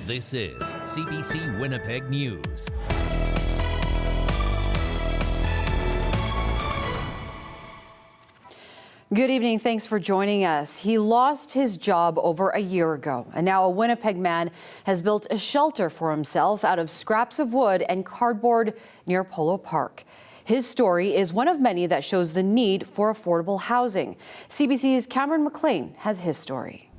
This is CBC Winnipeg News. Good evening. Thanks for joining us. He lost his job over a year ago, and now a Winnipeg man has built a shelter for himself out of scraps of wood and cardboard near Polo Park. His story is one of many that shows the need for affordable housing. CBC's Cameron McLean has his story.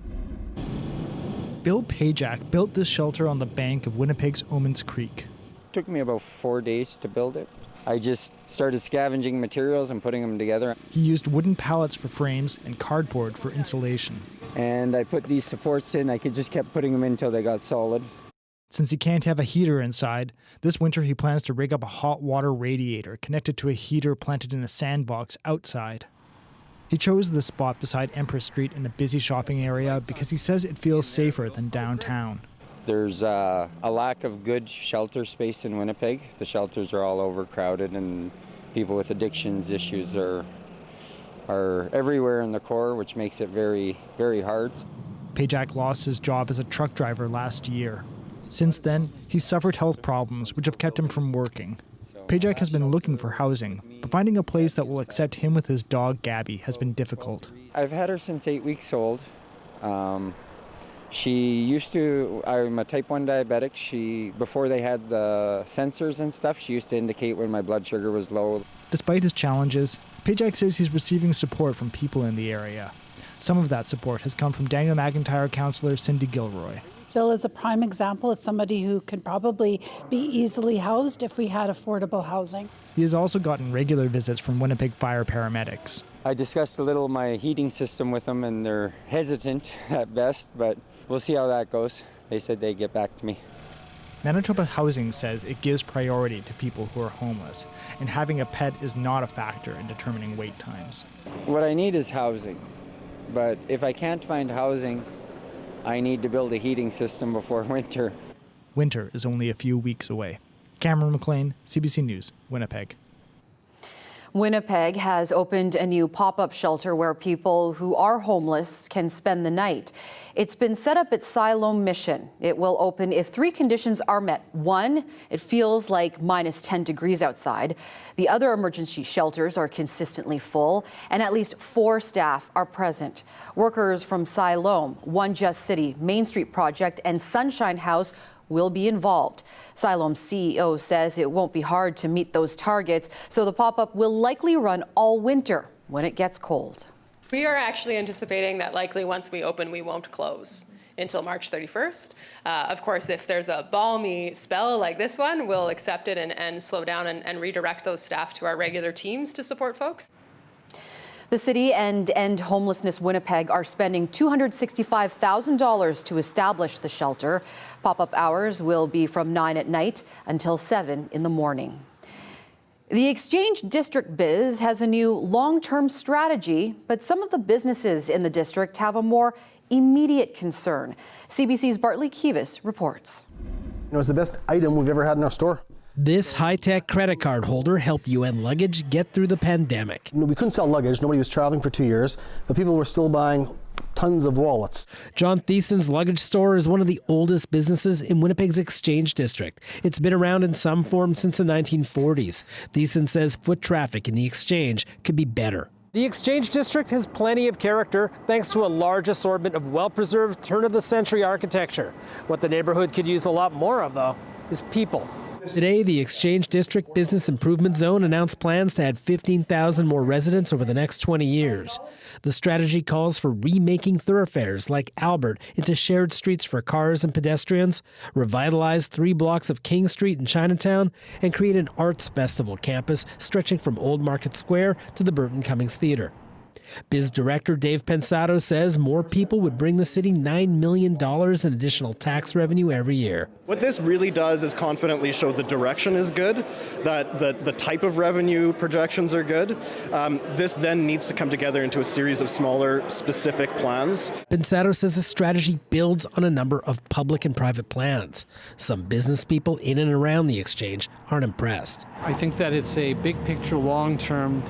Bill Pajak built this shelter on the bank of Winnipeg's Omens Creek. It took me about 4 days to build it. I just started scavenging materials and putting them together. He used wooden pallets for frames and cardboard for insulation. And I put these supports in. I just kept putting them in until they got solid. Since he can't have a heater inside, this winter he plans to rig up a hot water radiator connected to a heater planted in a sandbox outside. He chose this spot beside Empress Street in a busy shopping area because he says it feels safer than downtown. There's a lack of good shelter space in Winnipeg. The shelters are all overcrowded and people with addictions issues are everywhere in the core, which makes it very, very hard. Pajak lost his job as a truck driver last year. Since then, he's suffered health problems which have kept him from working. Pajak has been looking for housing, but finding a place that will accept him with his dog Gabby has been difficult. I've had her since 8 weeks old. I'm a type 1 diabetic. Before they had the sensors and stuff, she used to indicate when my blood sugar was low. Despite his challenges, Pajak says he's receiving support from people in the area. Some of that support has come from Daniel McIntyre councillor Cindy Gilroy. Bill is a prime example of somebody who could probably be easily housed if we had affordable housing. He has also gotten regular visits from Winnipeg fire paramedics. I discussed a little my heating system with them and they're hesitant at best, but we'll see how that goes. They said they'd get back to me. Manitoba Housing says it gives priority to people who are homeless, and having a pet is not a factor in determining wait times. What I need is housing, but if I can't find housing, I need to build a heating system before winter. Winter is only a few weeks away. Cameron McLean, CBC News, Winnipeg. Winnipeg has opened a new pop-up shelter where people who are homeless can spend the night. It's been set up at Asylum Mission. It will open if 3 conditions are met. 1, it feels like minus 10 degrees outside. The other emergency shelters are consistently full, and at least 4 staff are present. Workers from Asylum, One Just City, Main Street Project, and Sunshine House will be involved. Asylum's CEO says it won't be hard to meet those targets, so the pop-up will likely run all winter when it gets cold. We are actually anticipating that likely once we open, we won't close until March 31st. Of course, if there's a balmy spell like this one, we'll accept it and slow down and redirect those staff to our regular teams to support folks. The city and End Homelessness Winnipeg are spending $265,000 to establish the shelter. Pop-up hours will be from 9 at night until 7 in the morning. The Exchange District Biz has a new long-term strategy, but some of the businesses in the district have a more immediate concern. CBC's Bartley Kivas reports. It was the best item we've ever had in our store. This high-tech credit card holder helped UN Luggage get through the pandemic. We couldn't sell luggage. Nobody was traveling for 2 years, but people were still buying tons of wallets. John Thiessen's luggage store is one of the oldest businesses in Winnipeg's Exchange District. It's been around in some form since the 1940s. Thiessen says foot traffic in the Exchange could be better. The Exchange District has plenty of character thanks to a large assortment of well-preserved turn-of-the-century architecture. What the neighborhood could use a lot more of, though, is people. Today, the Exchange District Business Improvement Zone announced plans to add 15,000 more residents over the next 20 years. The strategy calls for remaking thoroughfares like Albert into shared streets for cars and pedestrians, revitalize 3 blocks of King Street in Chinatown, and create an arts festival campus stretching from Old Market Square to the Burton Cummings Theatre. Biz Director Dave Pensato says more people would bring the city $9 million in additional tax revenue every year. What this really does is confidently show the direction is good, that the type of revenue projections are good. This then needs to come together into a series of smaller, specific plans. Pensato says the strategy builds on a number of public and private plans. Some business people in and around the Exchange aren't impressed. I think that it's a big picture, long-term,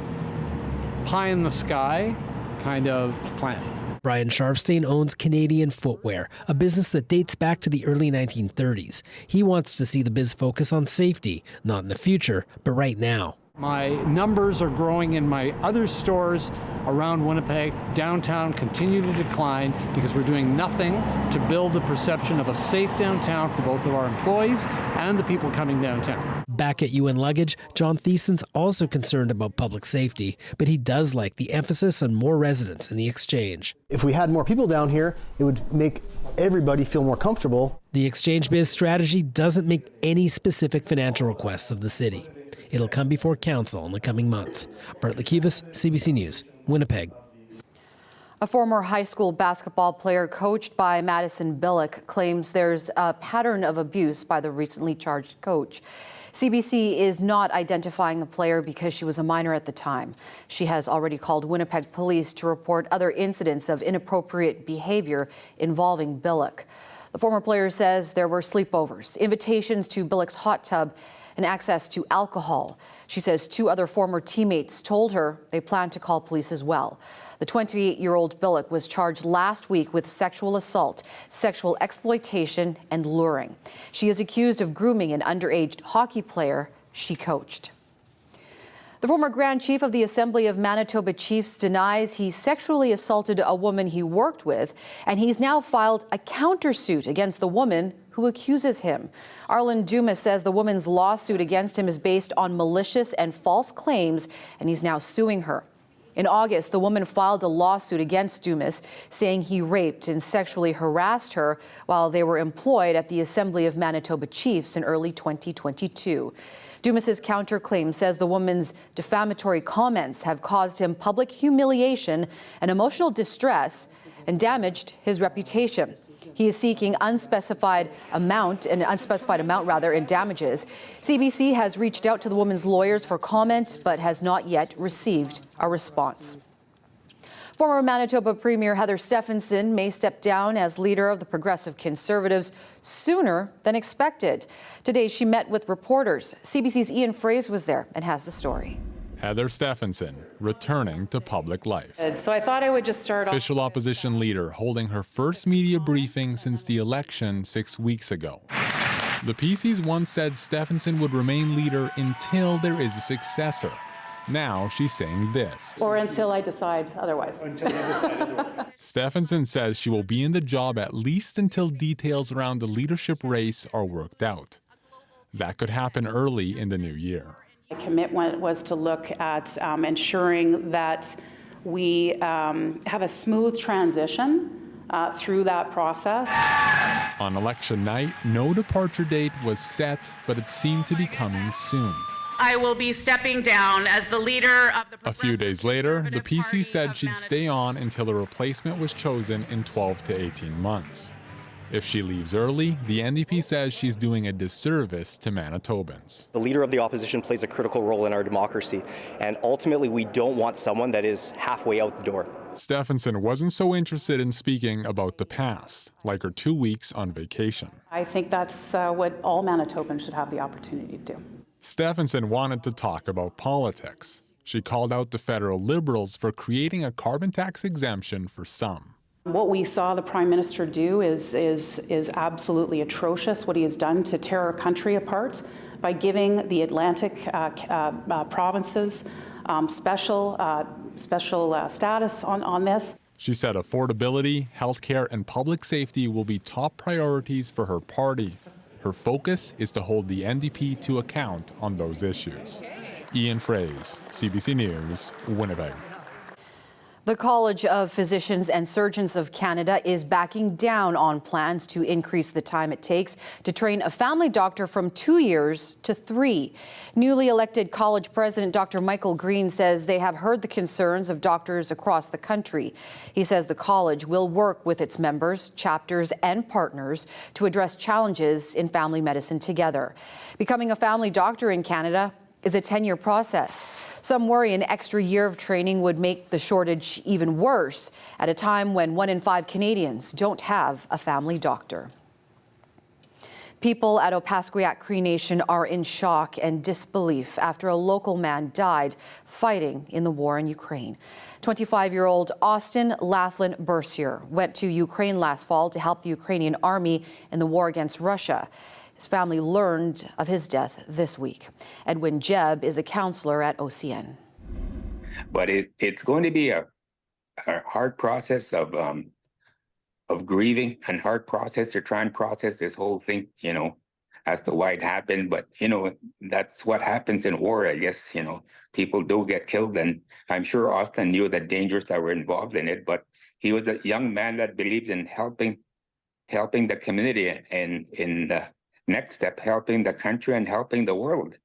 pie in the sky kind of plan. Brian Sharfstein owns Canadian Footwear, a business that dates back to the early 1930s. He wants to see the biz focus on safety, not in the future, but right now. My numbers are growing in my other stores around Winnipeg. Downtown continue to decline because we're doing nothing to build the perception of a safe downtown for both of our employees and the people coming downtown. Back at UN Luggage, John Thiessen's also concerned about public safety, but he does like the emphasis on more residents in the exchange. If we had more people down here, it would make everybody feel more comfortable. The exchange biz strategy doesn't make any specific financial requests of the city. It'll come before council in the coming months. Bart Lekivas, CBC News, Winnipeg. A former high school basketball player coached by Madison Billick claims there's a pattern of abuse by the recently charged coach. CBC is not identifying the player because she was a minor at the time. She has already called Winnipeg police to report other incidents of inappropriate behavior involving Billick. The former player says there were sleepovers, invitations to Billick's hot tub, and access to alcohol. She says 2 other former teammates told her they plan to call police as well. The 28-year-old Billick was charged last week with sexual assault, sexual exploitation, and luring. She is accused of grooming an underage hockey player she coached. The former Grand Chief of the Assembly of Manitoba Chiefs denies he sexually assaulted a woman he worked with, and he's now filed a countersuit against the woman who accuses him. Arlen Dumas says the woman's lawsuit against him is based on malicious and false claims, and he's now suing her. In August, the woman filed a lawsuit against Dumas, saying he raped and sexually harassed her while they were employed at the Assembly of Manitoba Chiefs in early 2022. Dumas's counterclaim says the woman's defamatory comments have caused him public humiliation and emotional distress and damaged his reputation. He is seeking unspecified amount in damages. CBC has reached out to the woman's lawyers for comment, but has not yet received a response. Former Manitoba Premier Heather Stefanson may step down as leader of the Progressive Conservatives sooner than expected. Today, she met with reporters. CBC's Ian Fraze was there and has the story. Heather Stefanson returning to public life. So I thought I would just start off. Official opposition leader holding her first media briefing since the election 6 weeks ago. The PCs once said Stefanson would remain leader until there is a successor. Now she's saying this. Or until I decide otherwise. Stefanson says she will be in the job at least until details around the leadership race are worked out. That could happen early in the new year. My commitment was to look at ensuring that we have a smooth transition through that process. On election night, no departure date was set, but it seemed to be coming soon. I will be stepping down as the leader of the A few days later, the PC said she'd stay on until a replacement was chosen in 12 to 18 months. If she leaves early, the NDP says she's doing a disservice to Manitobans. The leader of the opposition plays a critical role in our democracy, and ultimately we don't want someone that is halfway out the door. Stefanson wasn't so interested in speaking about the past, like her 2 weeks on vacation. I think that's what all Manitobans should have the opportunity to do. Stefanson wanted to talk about politics. She called out the federal Liberals for creating a carbon tax exemption for some. What we saw the Prime Minister do is absolutely atrocious, what he has done to tear our country apart by giving the Atlantic provinces special status on this. She said affordability, healthcare, and public safety will be top priorities for her party. Her focus is to hold the NDP to account on those issues. Ian Fraze, CBC News, Winnipeg. The College of Physicians and Surgeons of Canada is backing down on plans to increase the time it takes to train a family doctor from 2 years to 3. Newly elected college president Dr. Michael Green says they have heard the concerns of doctors across the country. He says the college will work with its members, chapters, and partners to address challenges in family medicine together. Becoming a family doctor in Canada is a 10-year process. Some worry an extra year of training would make the shortage even worse at a time when 1 in 5 Canadians don't have a family doctor. People at Opaskwayak Cree Nation are in shock and disbelief after a local man died fighting in the war in Ukraine. 25-year-old Austin Lathlan Bercier went to Ukraine last fall to help the Ukrainian army in the war against Russia. His family learned of his death this week. Edwin Jebb is a counselor at OCN. But it's going to be a hard process of grieving and hard process to try and process this whole thing, as to why it happened. But, that's what happens in war, I guess, people do get killed. And I'm sure Austin knew the dangers that were involved in it, but he was a young man that believed in helping the community and in the next step, helping the country and helping the world.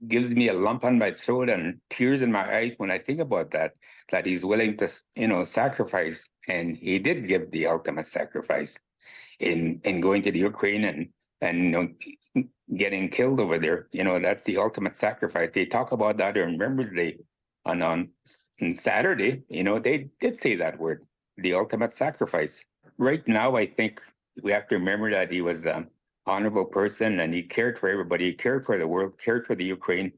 Gives me a lump on my throat and tears in my eyes when I think about that he's willing to, sacrifice. And he did give the ultimate sacrifice in going to the Ukraine and getting killed over there. That's the ultimate sacrifice. They talk about that on Remembrance Day on Saturday. They did say that word, the ultimate sacrifice. Right now, I think we have to remember that he was an honorable person and he cared for everybody. He cared for the world, cared for the Ukraine.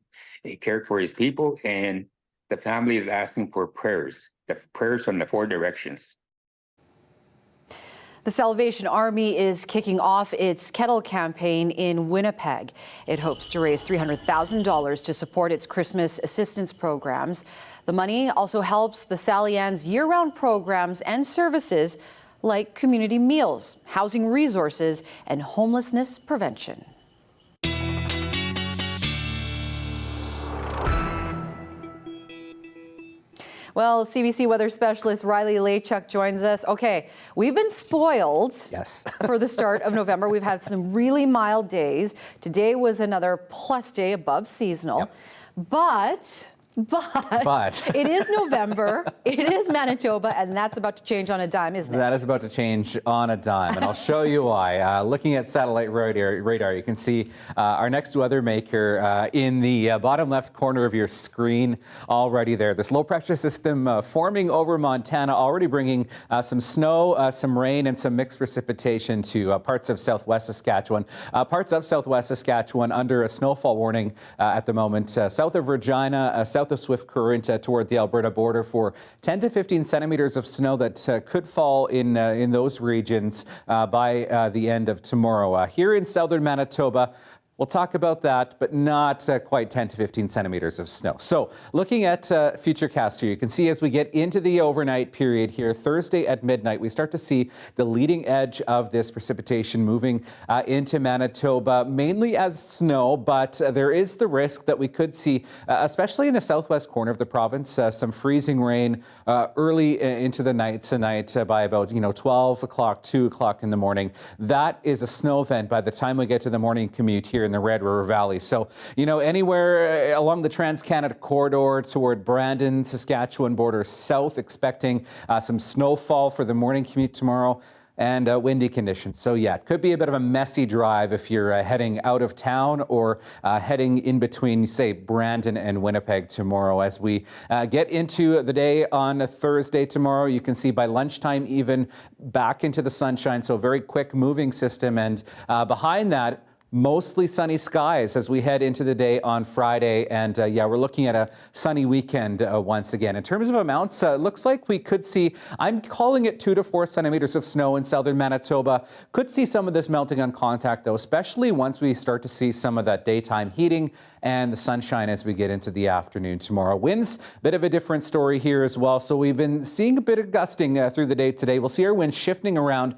He cared for his people, and the family is asking for prayers, the prayers from the four directions. The Salvation Army is kicking off its Kettle campaign in Winnipeg. It hopes to raise $300,000 to support its Christmas assistance programs. The money also helps the Salian's year-round programs and services like community meals, housing resources, and homelessness prevention. Well, CBC weather specialist Riley Lachuk joins us. Okay, we've been spoiled for the start of November. We've had some really mild days. Today was another plus day above seasonal, but it is November, it is Manitoba, and that's about to change on a dime, isn't it? That is about to change on a dime, and I'll show you why. Looking at satellite radar, you can see our next weather maker in the bottom left corner of your screen already there. This low pressure system forming over Montana, already bringing some snow, some rain, and some mixed precipitation to parts of southwest Saskatchewan. Parts of southwest Saskatchewan under a snowfall warning at the moment. South of Regina, south of Swift Current toward the Alberta border for 10 to 15 centimeters of snow that could fall in those regions by the end of tomorrow. Here in southern Manitoba, we'll talk about that, but not quite 10 to 15 centimeters of snow. So looking at Futurecast here, you can see as we get into the overnight period here, Thursday at midnight, we start to see the leading edge of this precipitation moving into Manitoba, mainly as snow, but there is the risk that we could see, especially in the southwest corner of the province, some freezing rain early into the night tonight by about 12 o'clock, 2 o'clock in the morning. That is a snow event by the time we get to the morning commute here in the Red River Valley. So, anywhere along the Trans-Canada corridor toward Brandon, Saskatchewan border south, expecting some snowfall for the morning commute tomorrow and windy conditions. So yeah, it could be a bit of a messy drive if you're heading out of town or heading in between, say, Brandon and Winnipeg tomorrow. As we get into the day on Thursday tomorrow, you can see by lunchtime even back into the sunshine. So very quick moving system, and behind that, mostly sunny skies as we head into the day on Friday. And yeah, we're looking at a sunny weekend once again. In terms of amounts, looks like we could see, I'm calling it 2 to 4 centimeters of snow in southern Manitoba. Could see some of this melting on contact though, especially once we start to see some of that daytime heating and the sunshine as we get into the afternoon tomorrow. Winds, bit of a different story here as well. So we've been seeing a bit of gusting through the day today. We'll see our winds shifting around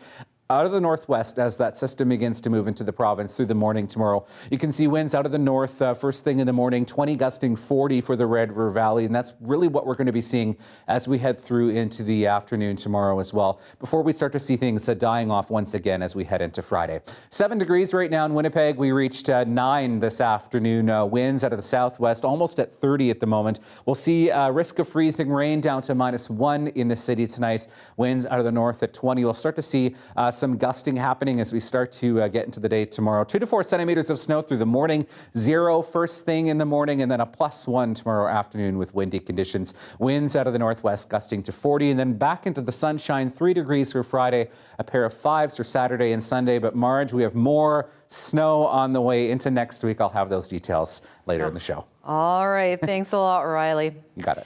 out of the northwest as that system begins to move into the province through the morning tomorrow. You can see winds out of the north first thing in the morning, 20 gusting 40 for the Red River Valley, and that's really what we're going to be seeing as we head through into the afternoon tomorrow as well, before we start to see things dying off once again as we head into Friday. 7 degrees right now in Winnipeg. We reached 9 this afternoon. Winds out of the southwest, almost at 30 at the moment. We'll see risk of freezing rain down to -1 in the city tonight. Winds out of the north at 20. We'll start to see Some gusting happening as we start to get into the day tomorrow. 2 to 4 centimeters of snow through the morning, 0 first thing in the morning, and then a +1 tomorrow afternoon with windy conditions. Winds out of the northwest gusting to 40, and then back into the sunshine, 3 degrees for Friday, a pair of 5s for Saturday and Sunday. But Marge, we have more snow on the way into next week. I'll have those details later in the show. All right. Thanks a lot, Riley. You got it.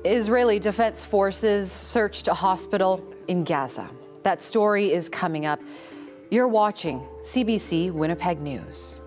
Israeli Defense Forces searched a hospital in Gaza. That story is coming up. You're watching CBC Winnipeg News.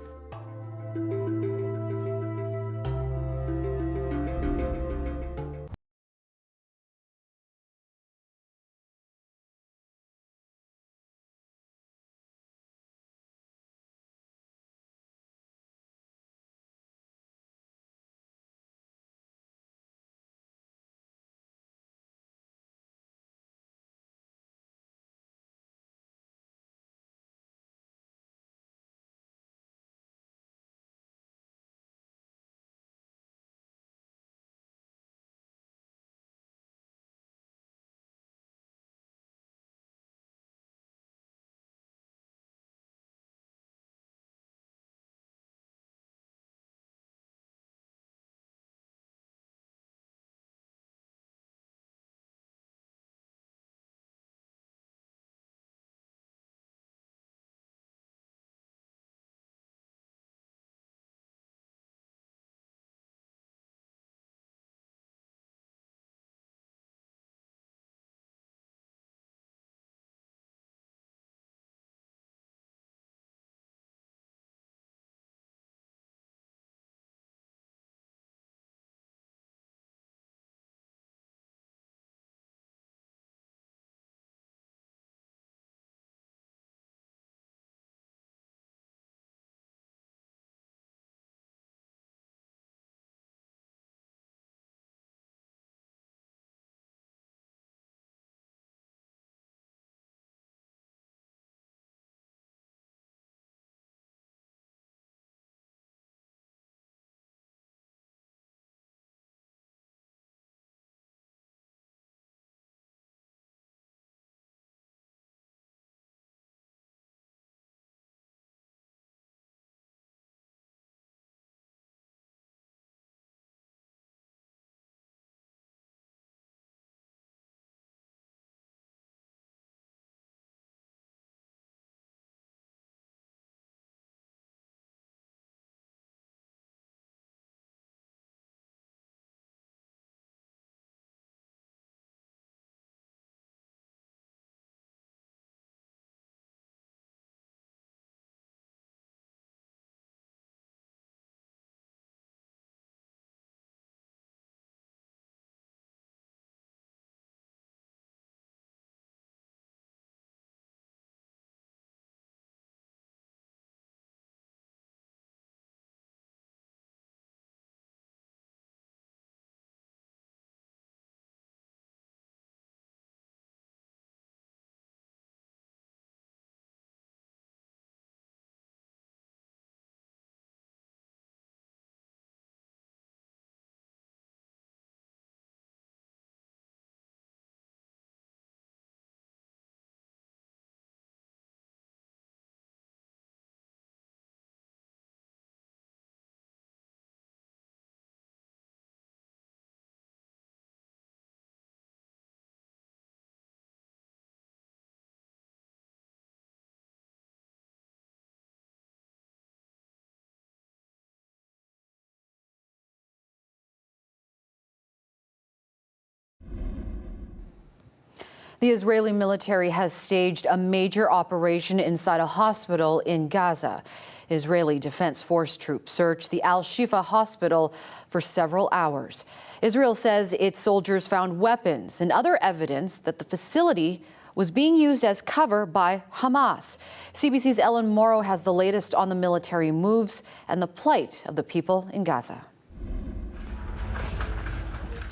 The Israeli military has staged a major operation inside a hospital in Gaza. Israeli Defense Force troops searched the Al-Shifa hospital for several hours. Israel says its soldiers found weapons and other evidence that the facility was being used as cover by Hamas. CBC's Ellen Morrow has the latest on the military moves and the plight of the people in Gaza.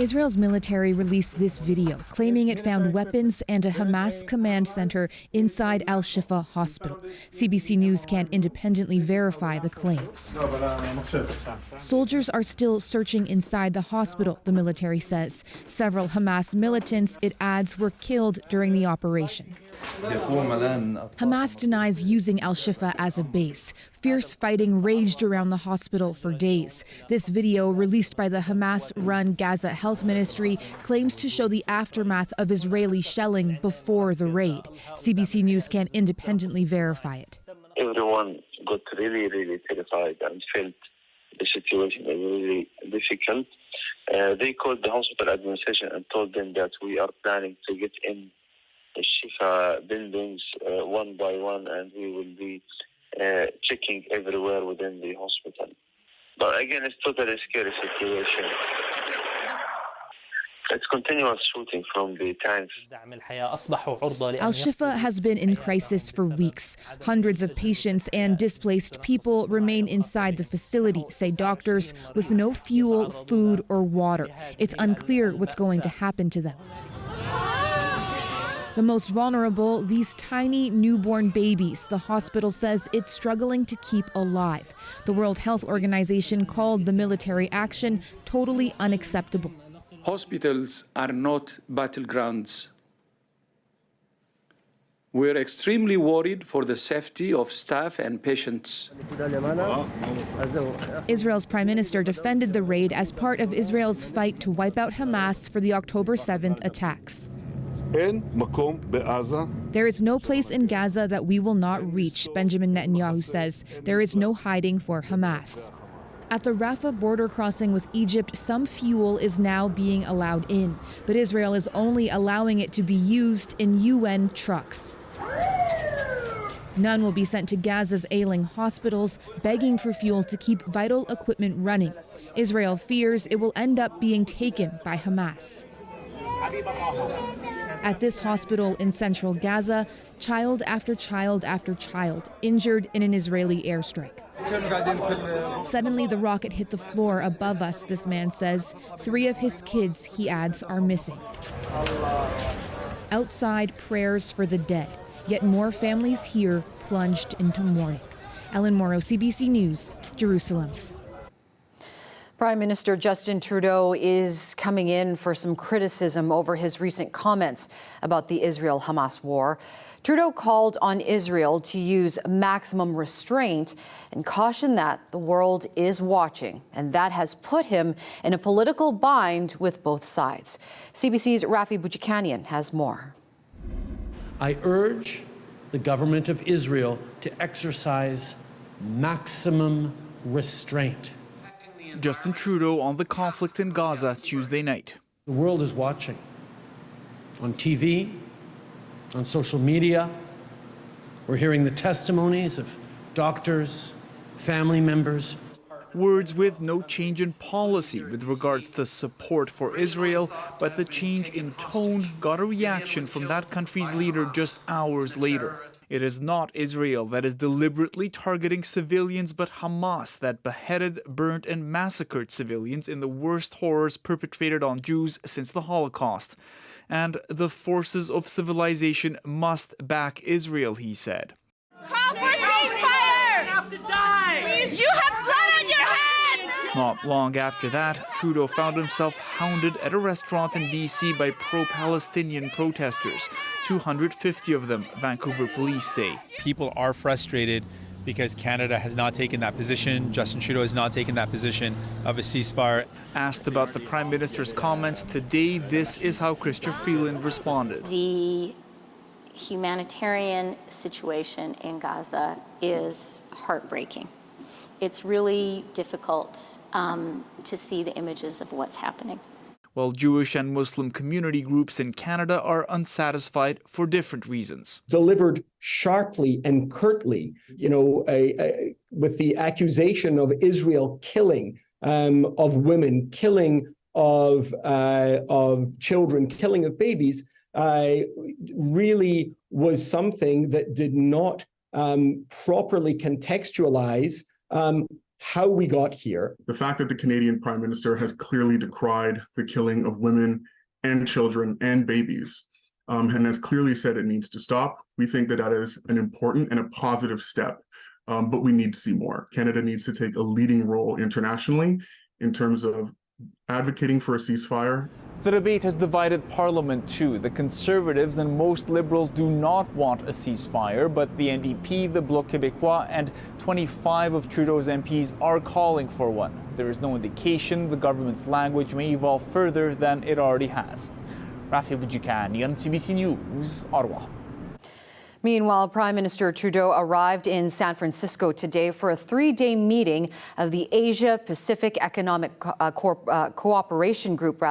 Israel's military released this video, claiming it found weapons and a Hamas command center inside Al-Shifa hospital. CBC News can't independently verify the claims. Soldiers are still searching inside the hospital, the military says. Several Hamas militants, it adds, were killed during the operation. Hamas denies using Al-Shifa as a base. Fierce fighting raged around the hospital for days. This video, released by the Hamas-run Gaza Health Ministry, claims to show the aftermath of Israeli shelling before the raid. CBC News can't independently verify it. Everyone got really, really terrified and felt the situation is really difficult. They called the hospital administration and told them that we are planning to get in the Shifa buildings one by one, and we will be checking everywhere within the hospital. But again, it's totally scary situation. It's continuous shooting from the tanks. Al-Shifa has been in crisis for weeks. Hundreds of patients and displaced people remain inside the facility, say doctors, with no fuel, food, or water. It's unclear what's going to happen to them. The most vulnerable, these tiny newborn babies, the hospital says it's struggling to keep alive. The World Health Organization called the military action totally unacceptable. Hospitals are not battlegrounds. We're extremely worried for the safety of staff and patients. Israel's prime minister defended the raid as part of Israel's fight to wipe out Hamas for the October 7th attacks. There is no place in Gaza that we will not reach, Benjamin Netanyahu says. There is no hiding for Hamas. At the Rafah border crossing with Egypt, some fuel is now being allowed in, but Israel is only allowing it to be used in UN trucks. None will be sent to Gaza's ailing hospitals, begging for fuel to keep vital equipment running. Israel fears it will end up being taken by Hamas. At this hospital in central Gaza, child after child after child injured in an Israeli airstrike. Suddenly, the rocket hit the floor above us, this man says. 3 of his kids, he adds, are missing. Outside, prayers for the dead. Yet more families here plunged into mourning. Ellen Morrow, CBC News, Jerusalem. Prime Minister Justin Trudeau is coming in for some criticism over his recent comments about the Israel-Hamas war. Trudeau called on Israel to use maximum restraint and cautioned that the world is watching, and that has put him in a political bind with both sides. CBC's Rafi Bouchikanian has more. I urge the government of Israel to exercise maximum restraint. Justin Trudeau on the conflict in Gaza Tuesday night. The world is watching on TV, on social media. We're hearing the testimonies of doctors, family members. Words with no change in policy with regards to support for Israel, but the change in tone got a reaction from that country's leader just hours later. It is not Israel that is deliberately targeting civilians, but Hamas that beheaded, burnt, and massacred civilians in the worst horrors perpetrated on Jews since the Holocaust. And the forces of civilization must back Israel, he said. Call for ceasefire! You have to die! Please. You have blood on your hands! Not long after that, Trudeau found himself hounded at a restaurant in BC by pro-Palestinian protesters. 250 of them, Vancouver police say. People are frustrated because Canada has not taken that position. Justin Trudeau has not taken that position of a ceasefire. Asked about the Prime Minister's comments today, this is how Chrystia Freeland responded. The humanitarian situation in Gaza is heartbreaking. It's really difficult to see the images of what's happening. While Jewish and Muslim community groups in Canada are unsatisfied for different reasons. Delivered sharply and curtly, with the accusation of Israel killing of women, killing of children, killing of babies, really was something that did not properly contextualize how we got here. The fact that the Canadian Prime Minister has clearly decried the killing of women and children and babies, and has clearly said it needs to stop, we think that that is an important and a positive step, but we need to see more. Canada needs to take a leading role internationally in terms of advocating for a ceasefire. The debate has divided Parliament too. The Conservatives and most Liberals do not want a ceasefire, but the NDP, the Bloc Québécois, and 25 of Trudeau's MPs are calling for one. There is no indication the government's language may evolve further than it already has. Rafi Boudjikanian, CBC News, Ottawa. Meanwhile, Prime Minister Trudeau arrived in San Francisco today for a 3-day meeting of the Asia-Pacific Economic Cooperation Group,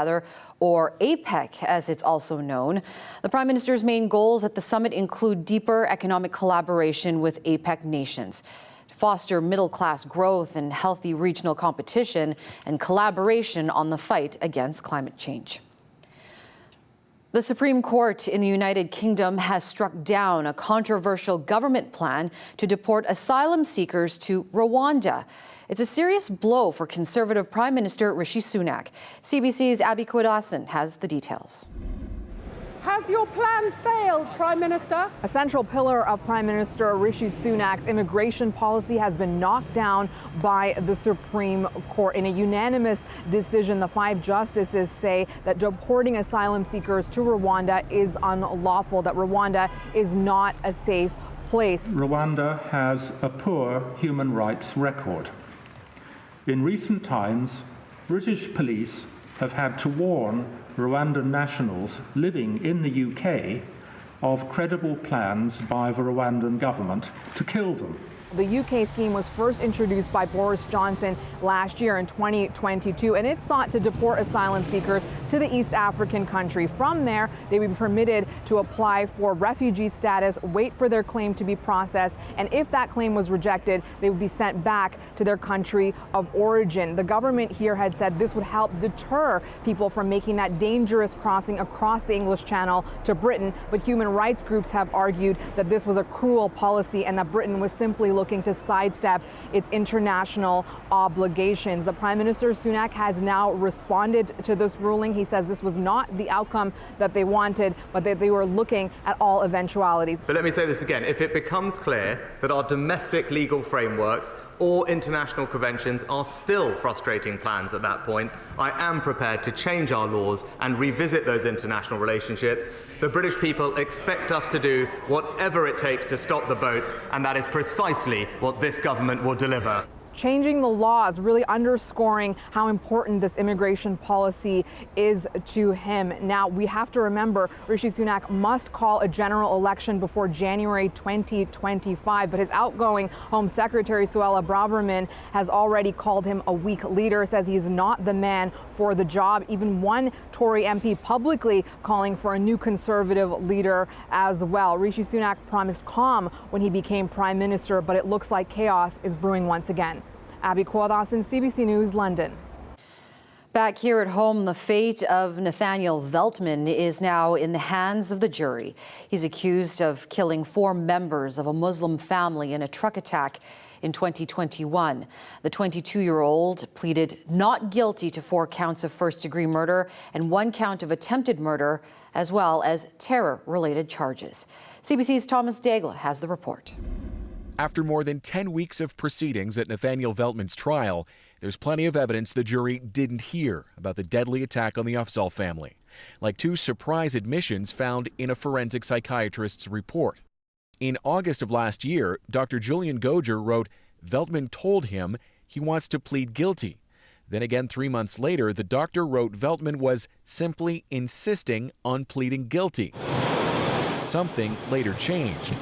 or APEC, as it's also known. The Prime Minister's main goals at the summit include deeper economic collaboration with APEC nations, to foster middle-class growth and healthy regional competition, and collaboration on the fight against climate change. The Supreme Court in the United Kingdom has struck down a controversial government plan to deport asylum seekers to Rwanda. It's a serious blow for Conservative Prime Minister Rishi Sunak. CBC's Abby Kwadasan has the details. Has your plan failed, Prime Minister? A central pillar of Prime Minister Rishi Sunak's immigration policy has been knocked down by the Supreme Court. In a unanimous decision, the 5 justices say that deporting asylum seekers to Rwanda is unlawful, that Rwanda is not a safe place. Rwanda has a poor human rights record. In recent times, British police have had to warn Rwandan nationals living in the UK of credible plans by the Rwandan government to kill them. The UK scheme was first introduced by Boris Johnson last year in 2022, and it sought to deport asylum seekers to the East African country. From there, they would be permitted to apply for refugee status, wait for their claim to be processed, and if that claim was rejected, they would be sent back to their country of origin. The government here had said this would help deter people from making that dangerous crossing across the English Channel to Britain, but human rights groups have argued that this was a cruel policy and that Britain was simply looking to sidestep its international obligations. The Prime Minister Sunak has now responded to this ruling. He says this was not the outcome that they wanted, but that they were looking at all eventualities. But let me say this again. If it becomes clear that our domestic legal frameworks or international conventions are still frustrating plans at that point, I am prepared to change our laws and revisit those international relationships. The British people expect us to do whatever it takes to stop the boats, and that is precisely what this government will deliver. Changing the laws, really underscoring how important this immigration policy is to him. Now, we have to remember Rishi Sunak must call a general election before January 2025, but his outgoing Home Secretary, Suella Braverman, has already called him a weak leader, says he is not the man for the job. Even one Tory MP publicly calling for a new Conservative leader as well. Rishi Sunak promised calm when he became Prime Minister, but it looks like chaos is brewing once again. Abby Kwadasan, CBC News, London. Back here at home, the fate of Nathaniel Veltman is now in the hands of the jury. He's accused of killing 4 members of a Muslim family in a truck attack in 2021. The 22-year-old pleaded not guilty to 4 counts of first-degree murder and 1 count of attempted murder, as well as terror-related charges. CBC's Thomas Daigle has the report. After more than 10 weeks of proceedings at Nathaniel Veltman's trial, there's plenty of evidence the jury didn't hear about the deadly attack on the Afzal family, like 2 surprise admissions found in a forensic psychiatrist's report. In August of last year, Dr. Julian Goger wrote Veltman told him he wants to plead guilty. Then again 3 months later, the doctor wrote Veltman was simply insisting on pleading guilty. Something later changed.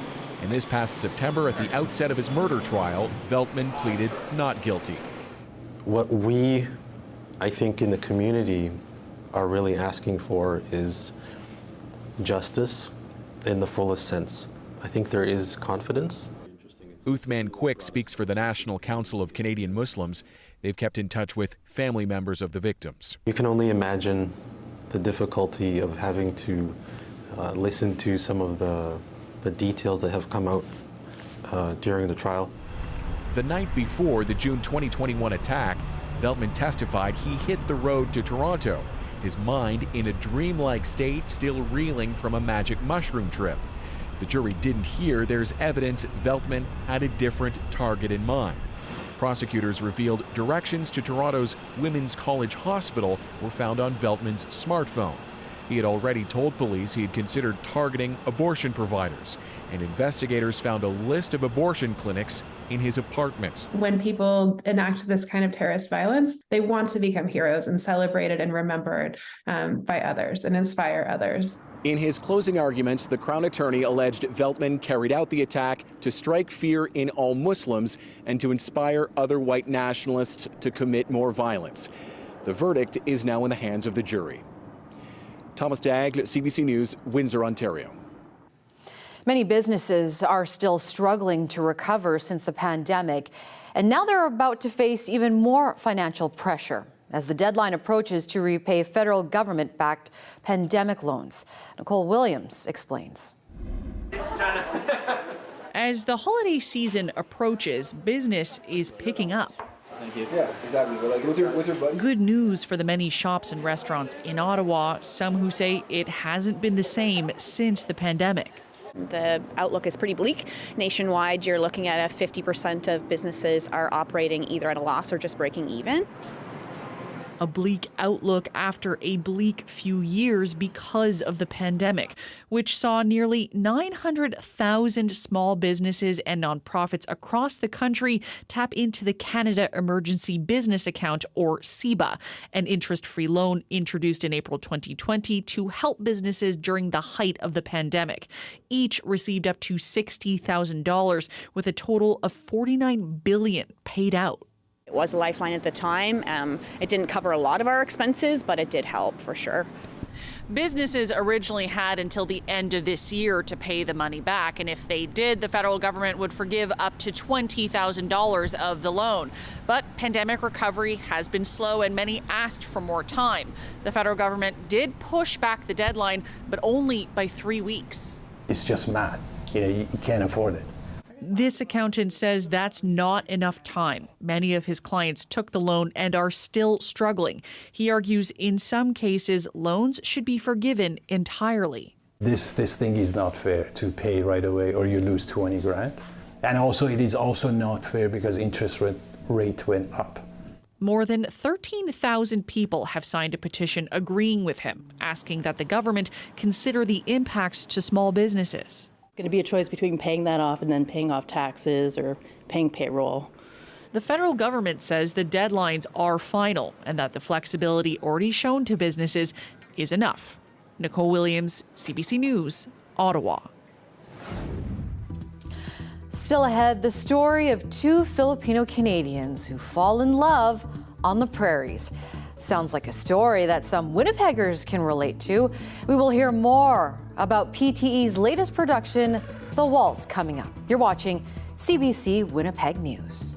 And this past September, at the outset of his murder trial, Veltman pleaded not guilty. What we, I think, in the community are really asking for is justice in the fullest sense. I think there is confidence. Uthman Quick speaks for the National Council of Canadian Muslims. They've kept in touch with family members of the victims. You can only imagine the difficulty of having to listen to some of the details that have come out during the trial. The night before the June 2021 attack, Veltman testified he hit the road to Toronto, his mind in a dreamlike state, still reeling from a magic mushroom trip. The jury didn't hear there's evidence Veltman had a different target in mind. Prosecutors revealed directions to Toronto's Women's College Hospital were found on Veltman's smartphone. He had already told police he had considered targeting abortion providers, and investigators found a list of abortion clinics in his apartment. When people enact this kind of terrorist violence, they want to become heroes and celebrated and remembered by others and inspire others. In his closing arguments, the Crown Attorney alleged Veltman carried out the attack to strike fear in all Muslims and to inspire other white nationalists to commit more violence. The verdict is now in the hands of the jury. Thomas Dagle, CBC News, Windsor, Ontario. Many businesses are still struggling to recover since the pandemic, and now they're about to face even more financial pressure as the deadline approaches to repay federal government-backed pandemic loans. Nicole Williams explains. As the holiday season approaches, business is picking up. Thank you. Yeah, exactly. We're like, what's your buddy? Good news for the many shops and restaurants in Ottawa, some who say it hasn't been the same since the pandemic. The outlook is pretty bleak. Nationwide, you're looking at 50% of businesses are operating either at a loss or just breaking even. A bleak outlook after a bleak few years because of the pandemic, which saw nearly 900,000 small businesses and nonprofits across the country tap into the Canada Emergency Business Account, or CEBA, an interest-free loan introduced in April 2020 to help businesses during the height of the pandemic. Each received up to $60,000, with a total of $49 billion paid out. It was a lifeline at the time. It didn't cover a lot of our expenses, but it did help for sure. Businesses originally had until the end of this year to pay the money back, and if they did, the federal government would forgive up to $20,000 of the loan. But pandemic recovery has been slow, and many asked for more time. The federal government did push back the deadline, but only by 3 weeks. It's just math. You can't afford it. This accountant says that's not enough time. Many of his clients took the loan and are still struggling. He argues in some cases, loans should be forgiven entirely. This thing is not fair to pay right away or you lose 20 grand. And also it is also not fair because interest rate went up. More than 13,000 people have signed a petition agreeing with him, asking that the government consider the impacts to small businesses. Going to be a choice between paying that off and then paying off taxes or paying payroll. The federal government says the deadlines are final and that the flexibility already shown to businesses is enough. Nicole Williams, CBC News, Ottawa. Still ahead, the story of two Filipino Canadians who fall in love on the prairies. Sounds like a story that some Winnipeggers can relate to. We will hear more about PTE's latest production, The Waltz, coming up. You're watching CBC Winnipeg News.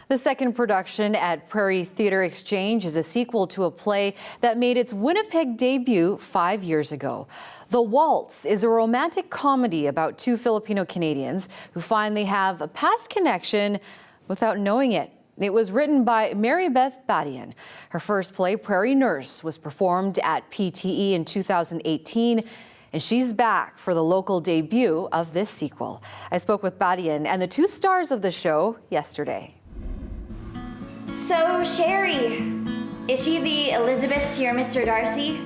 The second production at Prairie Theatre Exchange is a sequel to a play that made its Winnipeg debut 5 years ago. The Waltz is a romantic comedy about two Filipino Canadians who find they have a past connection without knowing it. It was written by Mary Beth Badian. Her first play, Prairie Nurse, was performed at PTE in 2018, and she's back for the local debut of this sequel. I spoke with Badian and the two stars of the show yesterday. So, Sherry, is she the Elizabeth to your Mr. Darcy?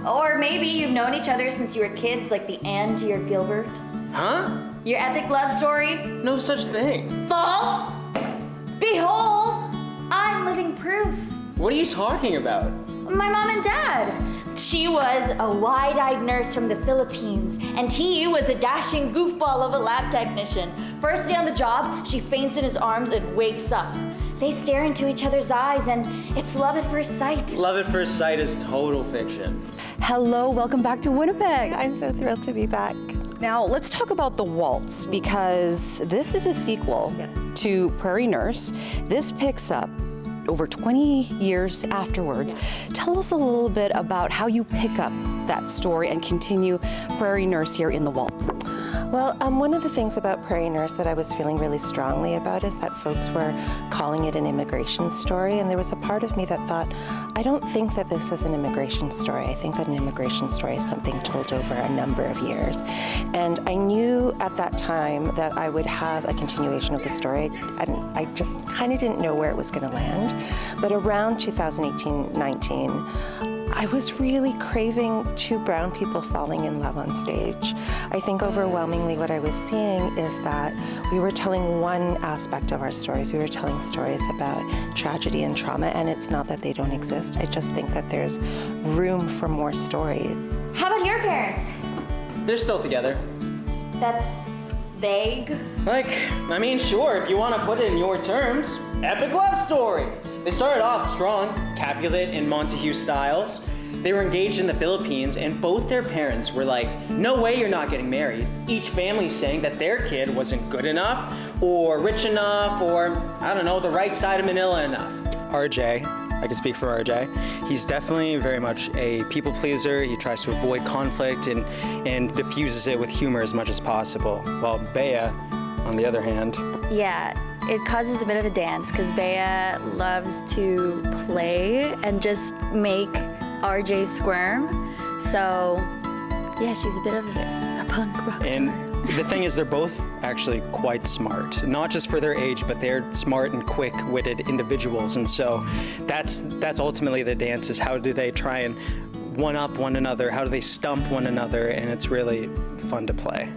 Or maybe you've known each other since you were kids, like the Anne to your Gilbert? Huh? Your epic love story? No such thing. False! Behold, I'm living proof. What are you talking about? My mom and dad. She was a wide-eyed nurse from the Philippines, and he was a dashing goofball of a lab technician. First day on the job, she faints in his arms and wakes up. They stare into each other's eyes, and it's love at first sight. Love at first sight is total fiction. Hello, welcome back to Winnipeg. I'm so thrilled to be back. Now, let's talk about The Waltz, because this is a sequel to Prairie Nurse. This picks up over 20 years afterwards. Tell us a little bit about how you pick up that story and continue Prairie Nurse here in The Waltz. Well, one of the things about Prairie Nurse that I was feeling really strongly about is that folks were calling it an immigration story, and there was a part of me that thought, I don't think that this is an immigration story. I think that an immigration story is something told over a number of years. And I knew at that time that I would have a continuation of the story, and I just kind of didn't know where it was going to land. But around 2018-19, I was really craving two brown people falling in love on stage. I think overwhelmingly what I was seeing is that we were telling one aspect of our stories. We were telling stories about tragedy and trauma, and it's not that they don't exist. I just think that there's room for more stories. How about your parents? They're still together. That's vague. Sure, if you want to put it in your terms. Epic love story. They started off strong, Capulet and Montague styles. They were engaged in the Philippines, and both their parents were like, no way you're not getting married. Each family saying that their kid wasn't good enough, or rich enough, or, I don't know, the right side of Manila enough. RJ, I can speak for RJ. He's definitely very much a people pleaser. He tries to avoid conflict and diffuses it with humor as much as possible. While Bea, on the other hand... Yeah, it causes a bit of a dance because Bea loves to play and just make RJ squirm. So, yeah, she's a bit of a punk rock star. And the thing is, they're both actually quite smart, not just for their age, but they're smart and quick-witted individuals. And so that's ultimately the dance, is how do they try and one-up one another? How do they stump one another? And it's really fun to play.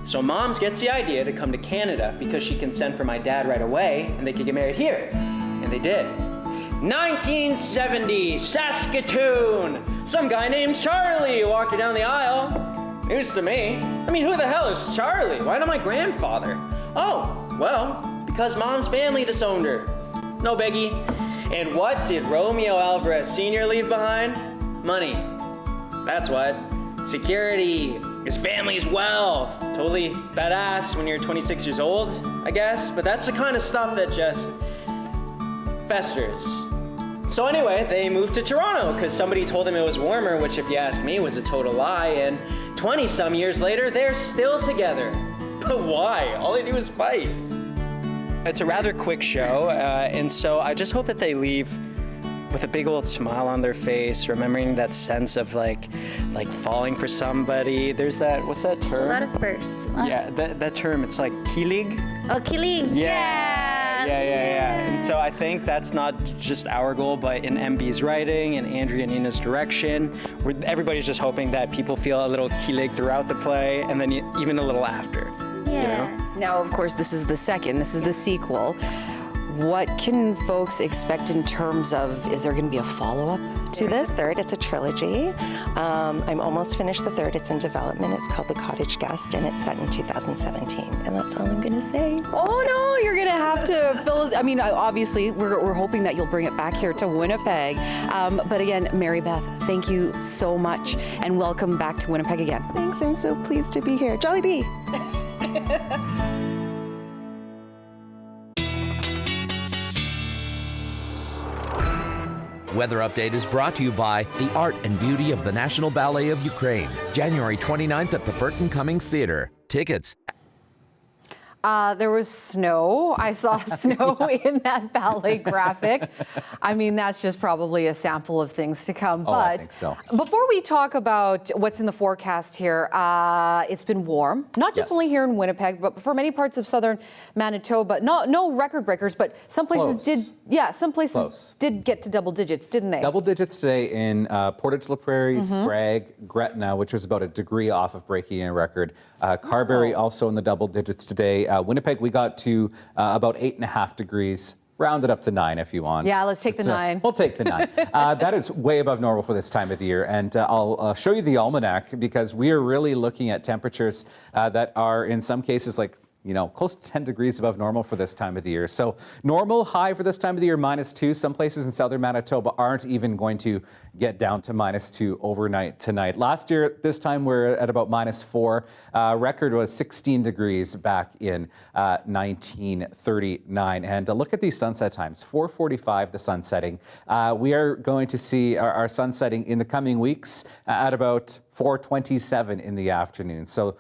So Moms gets the idea to come to Canada because she can send for my dad right away and they could get married here. And they did. 1970, Saskatoon. Some guy named Charlie walked her down the aisle. News to me. Who the hell is Charlie? Why not my grandfather? Oh, well, because Mom's family disowned her. No biggie. And what did Romeo Alvarez Sr. leave behind? Money. That's what. Security. His family's wealth. Totally badass when you're 26 years old, I guess. But that's the kind of stuff that just festers. So anyway, they moved to Toronto because somebody told them it was warmer, which if you ask me was a total lie. And 20-some years later, they're still together. But why? All they do is fight. It's a rather quick show, and so I just hope that they leave with a big old smile on their face, remembering that sense of like falling for somebody. There's that, what's that term? It's a lot of firsts. Yeah, that term, it's like kilig. Oh, kilig. Yeah. And so I think that's not just our goal, but in MB's writing and Andrea and Nina's direction, everybody's just hoping that people feel a little kilig throughout the play, and then even a little after. Yeah. You know? Now, of course, this is the sequel. What can folks expect in terms of, is there going to be a follow-up to this? The third, it's a trilogy. I'm almost finished the third. It's in development. It's called The Cottage Guest, and it's set in 2017. And that's all I'm going to say. Oh, no, you're going to have to fill us. Obviously, we're hoping that you'll bring it back here to Winnipeg. But again, Mary Beth, thank you so much, and welcome back to Winnipeg again. Thanks. I'm so pleased to be here. Jolly Bee. Weather Update is brought to you by the art and beauty of the National Ballet of Ukraine. January 29th at the Burton Cummings Theatre. Tickets. There was snow. I saw snow in that ballet graphic. I mean, that's just probably a sample of things to come. Oh, but I think so. Before we talk about what's in the forecast here, it's been warm, not just only here in Winnipeg, but for many parts of southern Manitoba. No record breakers, but some places did get to double digits, didn't they? Double digits today in Portage la Prairie, Sprague, Gretna, which was about a degree off of breaking a record. Carberry also in the double digits today. Winnipeg, we got to about 8.5 degrees. Round it up to 9 if you want. Yeah, let's take the 9. We'll take the 9. That is way above normal for this time of the year. And I'll show you the almanac because we are really looking at temperatures that are in some cases like, you know, close to 10 degrees above normal for this time of the year. So normal high for this time of the year, -2. Some places in southern Manitoba aren't even going to get down to -2 overnight tonight. Last year, this time we're at about -4. Record was 16 degrees back in 1939. And look at these sunset times, 4:45 the sun setting. We are going to see our sun setting in the coming weeks at about 4:27 in the afternoon. So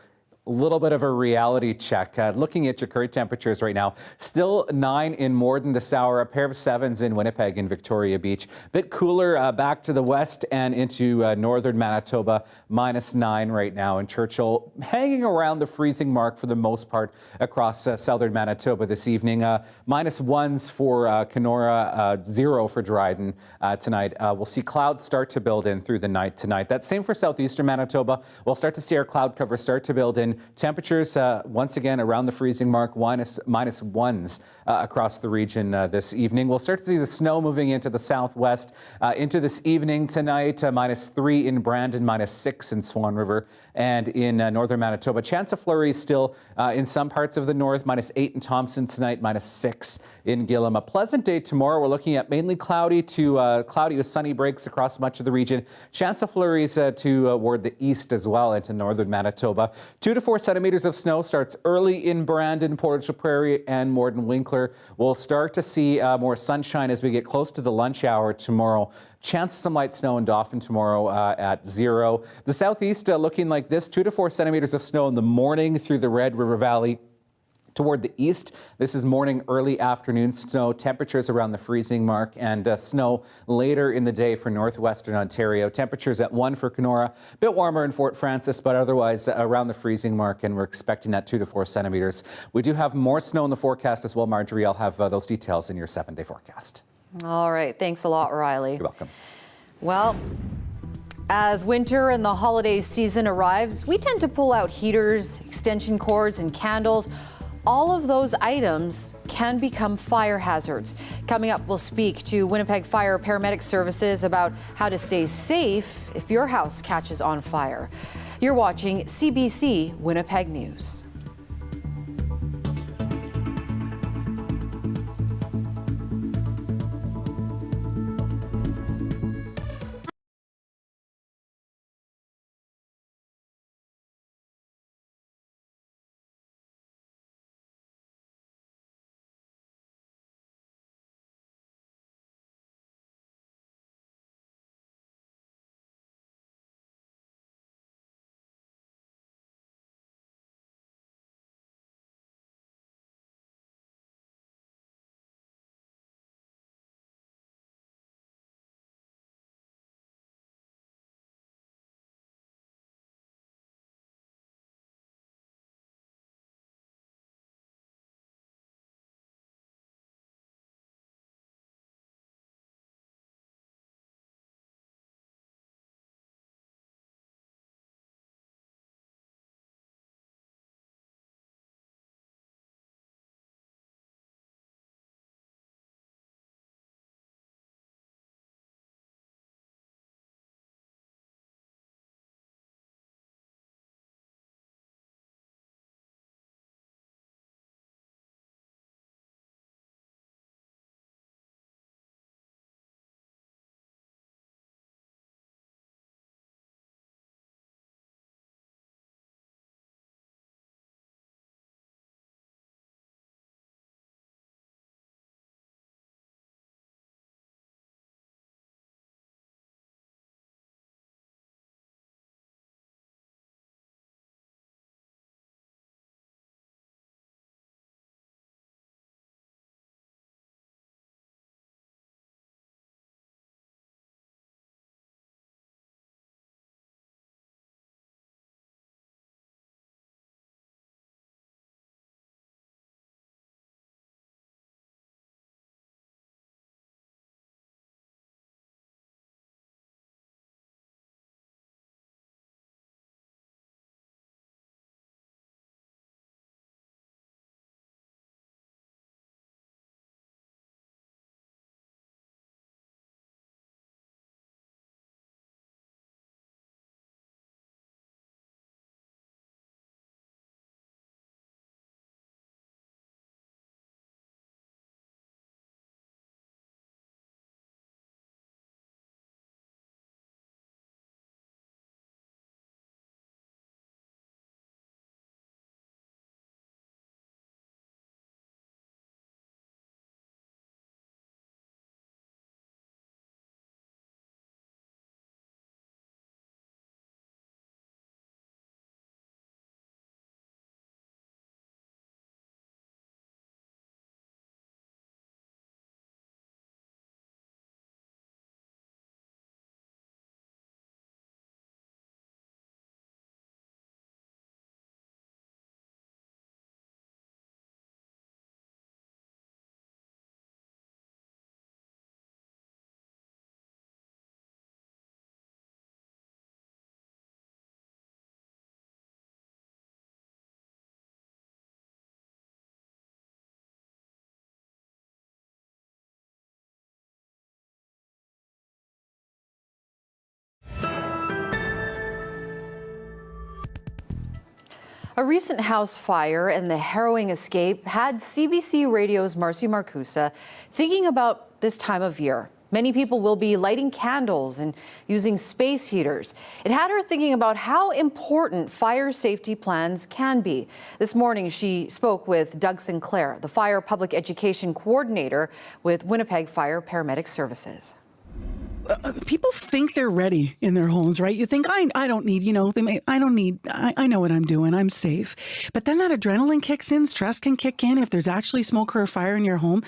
a little bit of a reality check. Looking at your current temperatures right now, still 9 in Morden this hour, a pair of 7s in Winnipeg and Victoria Beach. Bit cooler back to the west and into northern Manitoba, -9 right now in Churchill, hanging around the freezing mark for the most part across southern Manitoba this evening. -1s for Kenora, 0 for Dryden tonight. We'll see clouds start to build in through the night tonight. That's same for southeastern Manitoba. We'll start to see our cloud cover start to build in. Temperatures once again around the freezing mark, -1s across the region this evening. We'll start to see the snow moving into the southwest into this evening tonight. -3 in Brandon, -6 in Swan River, and in northern Manitoba. Chance of flurries still in some parts of the north. -8 in Thompson tonight, -6 in Gillam. A pleasant day tomorrow. We're looking at mainly cloudy to cloudy with sunny breaks across much of the region. Chance of flurries toward the east as well into northern Manitoba. 2 to 4 centimeters of snow starts early in Brandon, Portage la Prairie, and Morden Winkler. We'll start to see more sunshine as we get close to the lunch hour tomorrow. Chance of some light snow in Dauphin tomorrow at 0. The southeast looking like this, 2 to 4 centimeters of snow in the morning through the Red River Valley. Toward the east, this is morning, early afternoon snow, temperatures around the freezing mark, and snow later in the day for northwestern Ontario. Temperatures at 1 for Kenora, a bit warmer in Fort Francis, but otherwise around the freezing mark, and we're expecting that 2 to 4 centimeters. We do have more snow in the forecast as well, Marjorie. I'll have those details in your 7-day forecast. All right. Thanks a lot, Riley. You're welcome. Well, as winter and the holiday season arrives, we tend to pull out heaters, extension cords, and candles. All of those items can become fire hazards. Coming up, we'll speak to Winnipeg Fire Paramedic Services about how to stay safe if your house catches on fire. You're watching CBC Winnipeg News. A recent house fire and the harrowing escape had CBC Radio's Marcy Marcusa thinking about this time of year. Many people will be lighting candles and using space heaters. It had her thinking about how important fire safety plans can be. This morning, she spoke with Doug Sinclair, the fire public education coordinator with Winnipeg Fire Paramedic Services. People think they're ready in their homes, right? You think, I don't need, I know what I'm doing. I'm safe. But then that adrenaline kicks in, stress can kick in if there's actually smoke or a fire in your home.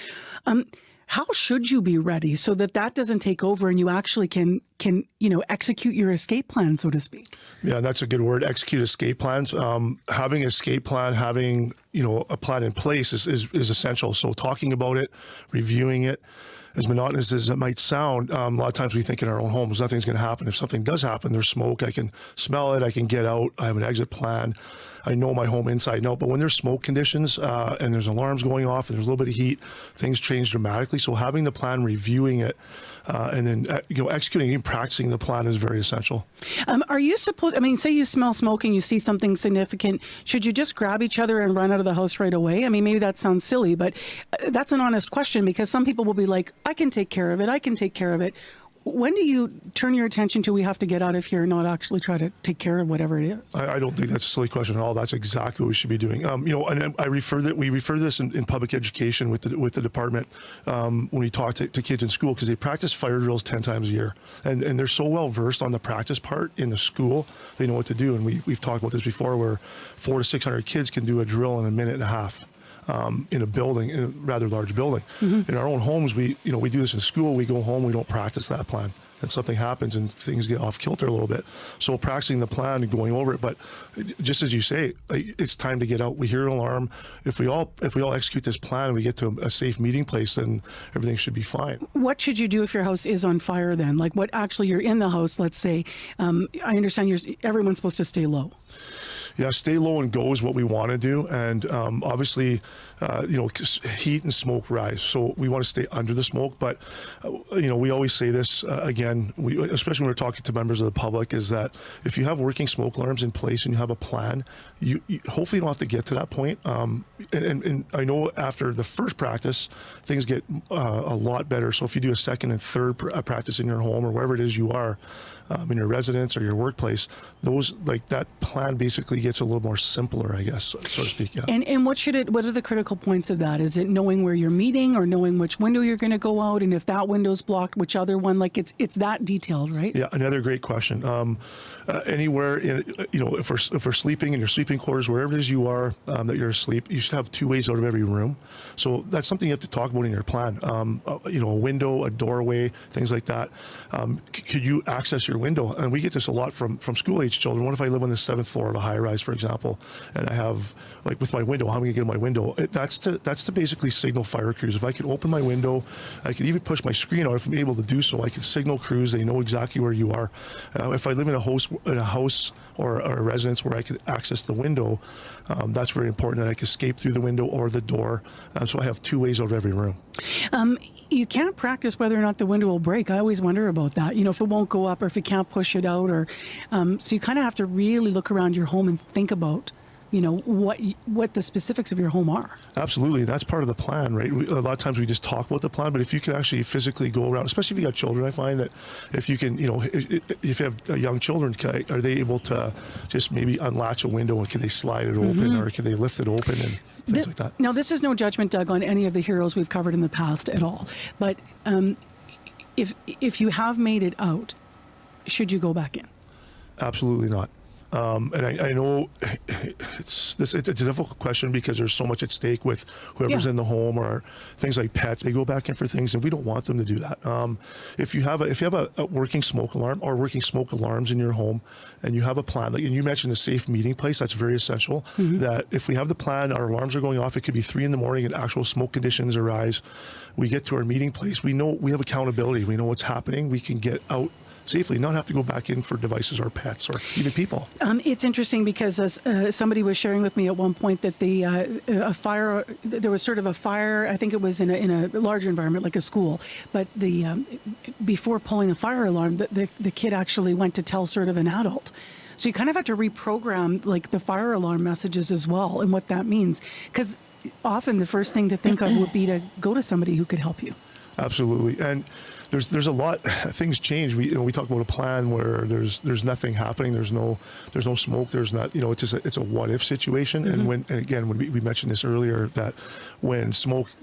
How should you be ready so that doesn't take over and you actually can execute your escape plan, so to speak? Yeah, that's a good word. Execute escape plans. Having an escape plan, having a plan in place is essential. So talking about it, reviewing it. As monotonous as it might sound, a lot of times we think in our own homes, nothing's going to happen. If something does happen, there's smoke, I can smell it, I can get out, I have an exit plan. I know my home inside and out. But when there's smoke conditions and there's alarms going off and there's a little bit of heat, things change dramatically. So having the plan, reviewing it, and then executing and practicing the plan is very essential. Are you supposed, say you smell smoke and you see something significant, should you just grab each other and run out of the house right away? Maybe that sounds silly, but that's an honest question, because some people will be like, I can take care of it, I can take care of it. When do you turn your attention to we have to get out of here and not actually try to take care of whatever it is? I don't think that's a silly question at all. That's exactly what we should be doing. And we refer this in public education with the department when we talk to kids in school, because they practice fire drills 10 times a year, and they're so well versed on the practice part in the school, they know what to do. And we've talked about this before, where 400 to 600 kids can do a drill in a minute and a half. In a building, in a rather large building. Mm-hmm. In our own homes, we do this in school. We go home, we don't practice that plan. And something happens and things get off kilter a little bit. So practicing the plan and going over it. But just as you say, it's time to get out. We hear an alarm. If we all execute this plan and we get to a safe meeting place, then everything should be fine. What should you do if your house is on fire then? Like, what actually, you're in the house, let's say. I understand everyone's supposed to stay low. Yeah, stay low and go is what we want to do. And obviously, heat and smoke rise. So we want to stay under the smoke. But, we always say this, again, especially when we're talking to members of the public, is that if you have working smoke alarms in place and you have a plan, you hopefully don't have to get to that point. And I know after the first practice, things get a lot better. So if you do a second and third practice in your home or wherever it is you are, in your residence or your workplace, that plan basically gets a little more simpler, I guess, so to speak. Yeah. And what are the critical points of that? Is it knowing where you're meeting, or knowing which window you're going to go out, and if that window's blocked, which other one? Like, it's that detailed, right? Yeah, another great question. Anywhere if we're sleeping in your sleeping quarters, wherever it is you are that you're asleep, you should have 2 ways out of every room. So that's something you have to talk about in your plan. A window, a doorway, things like that. Could you access your window? And we get this a lot from school-age children. What if I live on the 7th floor of a high-rise, for example, and I have, with my window, how am I going to get in my window? That's to basically signal fire crews. If I could open my window, I could even push my screen out if I'm able to do so. I could signal crews. They know exactly where you are. If I live in a house or a residence where I could access the window, that's very important, that I can escape through the window or the door. So I have 2 ways out of every room. You can't practice whether or not the window will break. I always wonder about that. If it won't go up, or if you can't push it out, or so you kind of have to really look around your home and think about what the specifics of your home are. Absolutely. That's part of the plan, right? A lot of times we just talk about the plan, but if you can actually physically go around, especially if you got children, I find that if you can, if you have young children, are they able to just maybe unlatch a window, and can they slide it open, or can they lift it open and things like that? Now, this is no judgment, Doug, on any of the heroes we've covered in the past at all. But if you have made it out, should you go back in? Absolutely not. And I know it's a difficult question, because there's so much at stake with whoever's in the home, or things like pets. They go back in for things, and we don't want them to do that. If you have a working smoke alarm, or working smoke alarms in your home, and you have a plan, and you mentioned a safe meeting place, that's very essential. Mm-hmm. That if we have the plan, our alarms are going off. It could be 3 a.m. and actual smoke conditions arise. We get to our meeting place. We know we have accountability. We know what's happening. We can get out safely, not have to go back in for devices or pets or even people. It's interesting, because as somebody was sharing with me at one point that there was sort of a fire, I think it was in a larger environment like a school, but before pulling the fire alarm, the kid actually went to tell sort of an adult. So you kind of have to reprogram like the fire alarm messages as well and what that means. Because often the first thing to think of would be to go to somebody who could help you. Absolutely. And there's a lot, things change. We talk about a plan where there's nothing happening. There's no smoke. There's not, it's a what if situation. Mm-hmm. And again, when we mentioned this earlier, that when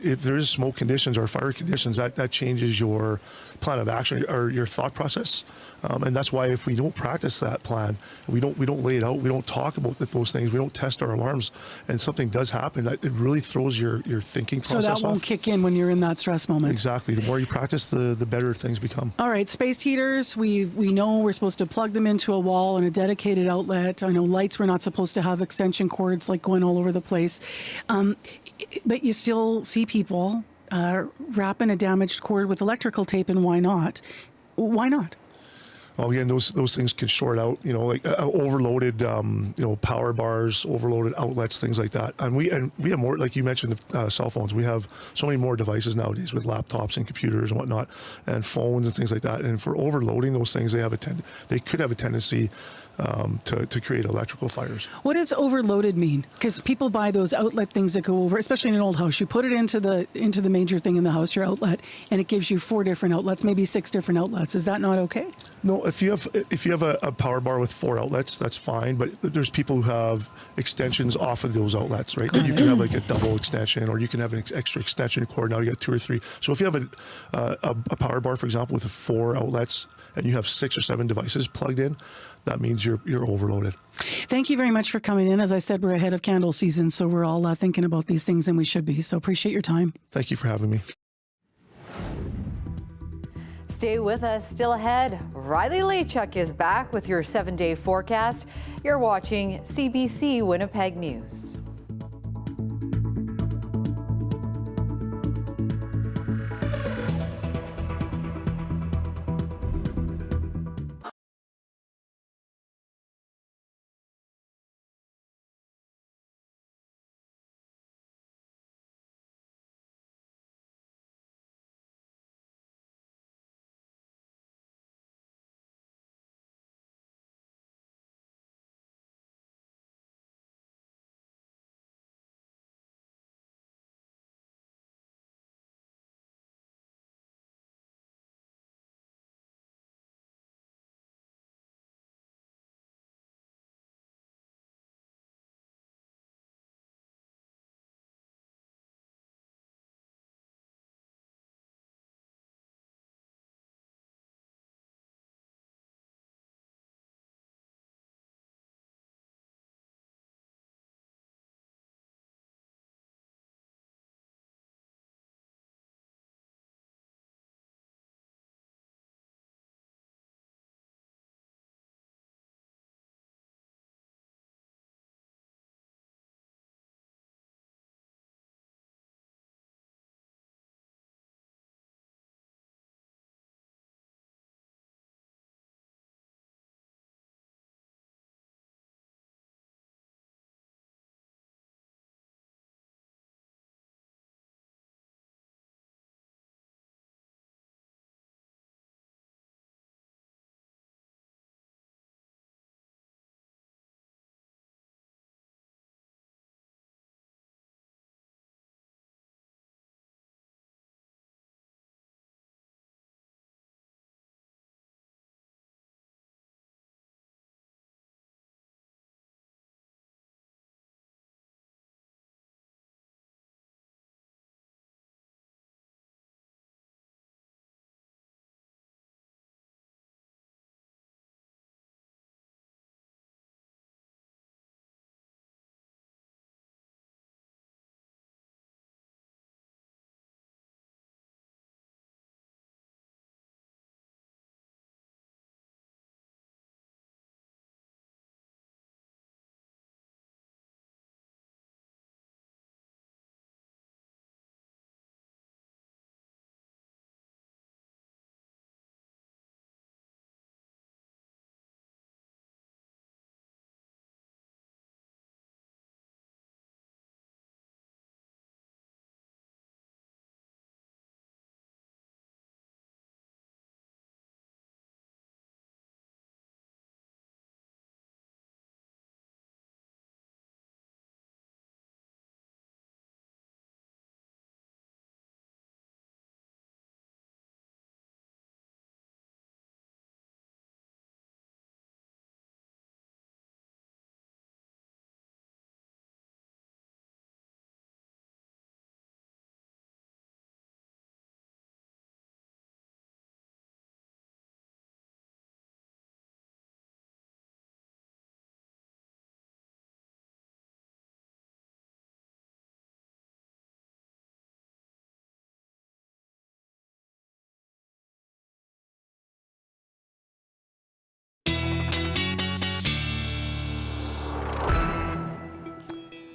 if there is smoke conditions or fire conditions, that changes your plan of action or your thought process. And that's why if we don't practice that plan, we don't lay it out, we don't talk about those things, we don't test our alarms, and something does happen, that it really throws your thinking process off. So that won't kick in when you're in that stress moment. Exactly. The more you practice, the better things become. All right, space heaters, we know we're supposed to plug them into a wall and a dedicated outlet. I know lights, we're not supposed to have extension cords like going all over the place. But you still see people wrapping a damaged cord with electrical tape, and why not? Why not? Well, again, those things can short out, like overloaded, power bars, overloaded outlets, things like that. And we have more, like you mentioned, cell phones. We have so many more devices nowadays with laptops and computers and whatnot, and phones and things like that. And for overloading those things, they could have a tendency to create electrical fires. What does overloaded mean? Because people buy those outlet things that go over, especially in an old house. You put it into the major thing in the house, your outlet, and it gives you 4 different outlets, maybe 6 different outlets. Is that not okay? No, if you have a power bar with 4 outlets, that's fine. But there's people who have extensions off of those outlets, right? You can have like a double extension, or you can have an extra extension cord. Now you got 2 or 3. So if you have a power bar, for example, with 4 outlets, and you have 6 or 7 devices plugged in, that means you're overloaded. Thank you very much for coming in. As I said, we're ahead of candle season, so we're all thinking about these things, and we should be. So appreciate your time. Thank you for having me. Stay with us. Still ahead, Riley Lachuk is back with your 7-day forecast. You're watching CBC Winnipeg News.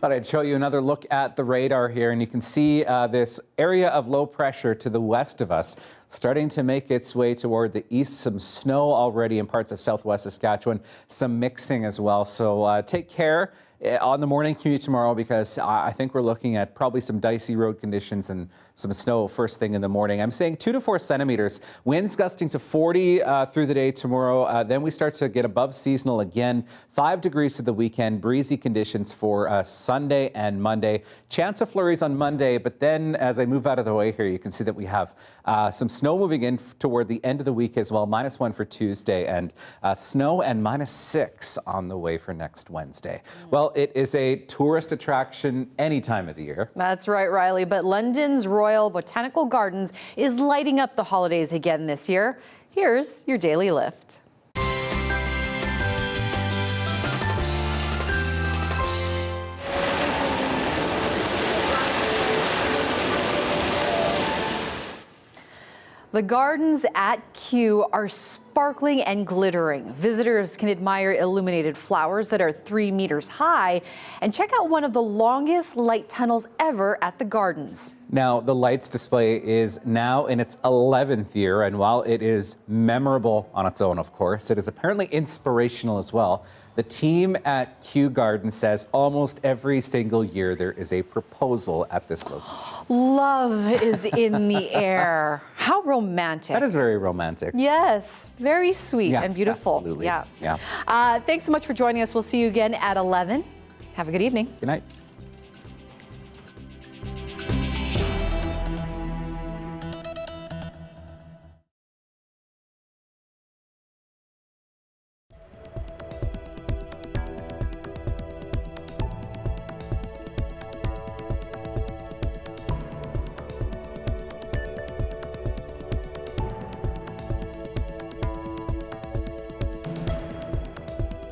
Thought I'd show you another look at the radar here, and you can see this area of low pressure to the west of us starting to make its way toward the east. Some snow already in parts of southwest Saskatchewan, some mixing as well. So take care on the morning commute tomorrow, because I think we're looking at probably some dicey road conditions and some snow first thing in the morning. I'm saying 2 to 4 centimeters. Winds gusting to 40 through the day tomorrow. Then we start to get above seasonal again. 5 degrees to the weekend. Breezy conditions for Sunday and Monday. Chance of flurries on Monday, but then as I move out of the way here, you can see that we have some snow moving in toward the end of the week as well. -1 for Tuesday, and snow and -6 on the way for next Wednesday. Well, it is a tourist attraction any time of the year. That's right, Riley. But London's Royal Botanical Gardens is lighting up the holidays again this year. Here's your Daily Lift. The gardens at Kew are sparkling and glittering. Visitors can admire illuminated flowers that are 3 meters high and check out one of the longest light tunnels ever at the gardens. Now, the lights display is now in its 11th year, and while it is memorable on its own, of course, it is apparently inspirational as well. The team at Kew Garden says almost every single year there is a proposal at this location. Love is in the air. How romantic. That is very romantic. Yes, very sweet and beautiful. Absolutely. Yeah. Thanks so much for joining us. We'll see you again at 11. Have a good evening. Good night.